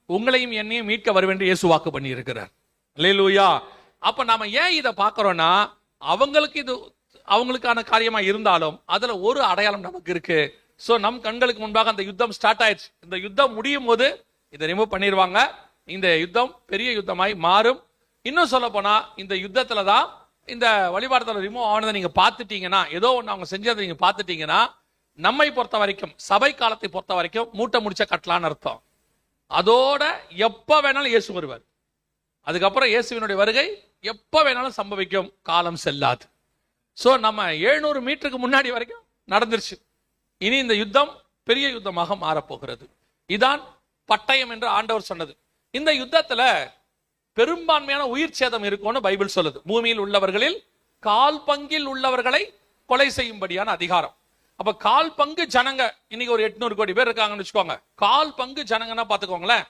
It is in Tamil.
உங்களையும் என்னையும் மீட்க வருவேன் என்று இயேசு வாக்கு பண்ணி இருக்கிறார். அல்லேலூயா. அப்ப நாம ஏன் இதை பார்க்கிறோம்னா, அவங்களுக்கு இது அவங்களுக்கான காரியமா இருந்தாலும் அதுல ஒரு அடையாளம் நமக்கு இருக்கு. சோ நம் கண்களுக்கு முன்பாக அந்த யுத்தம் ஸ்டார்ட் ஆயிடுச்சு. இந்த யுத்தம் முடியும் போது இதை ரிமூவ் பண்ணிடுவாங்க. இந்த யுத்தம் பெரிய யுத்தமாய் மாறும். இன்னும் சொல்ல போனா இந்த யுத்தத்துல தான் இந்த வழிபாடுதல ரிமூவ் ஆனதை நீங்க பார்த்துட்டீங்கன்னா, ஏதோ ஒன்று அவங்க செஞ்சதை நீங்க பார்த்துட்டீங்கன்னா, நம்மை பொறுத்த வரைக்கும் சபை காலத்தை பொறுத்த வரைக்கும் மூட்டை முடிச்ச கட்டலான்னு அர்த்தம். அதோட எப்ப வேணாலும் இயேசு வருவார். அதுக்கப்புறம் இயேசுவினுடைய வருகை எப்ப வேணாலும் சம்பவிக்கும், காலம் செல்லாது. சோ நம்ம 700 மீட்டருக்கு முன்னாடி வரைக்கும் நடந்துருச்சு. இனி இந்த யுத்தம் பெரிய யுத்தமாக மாறப்போகிறது. இதான் பட்டயம் என்று ஆண்டவர் சொன்னது. இந்த யுத்தத்துல பெரும்பான்மையான உயிர் சேதம் இருக்கும்னு பைபிள் சொல்லுது. பூமியில் உள்ளவர்களில் 1/4 பங்கில் உள்ளவர்களை கொலை செய்யும்படியான அதிகாரம். அப்ப 1/4 பங்கு ஜனங்க, இன்னைக்கு ஒரு 800 கோடி பேர் இருக்காங்கன்னு வச்சுக்கோங்க. 1/4 பங்கு ஜனங்கன்னா பாத்துக்கோங்களேன்,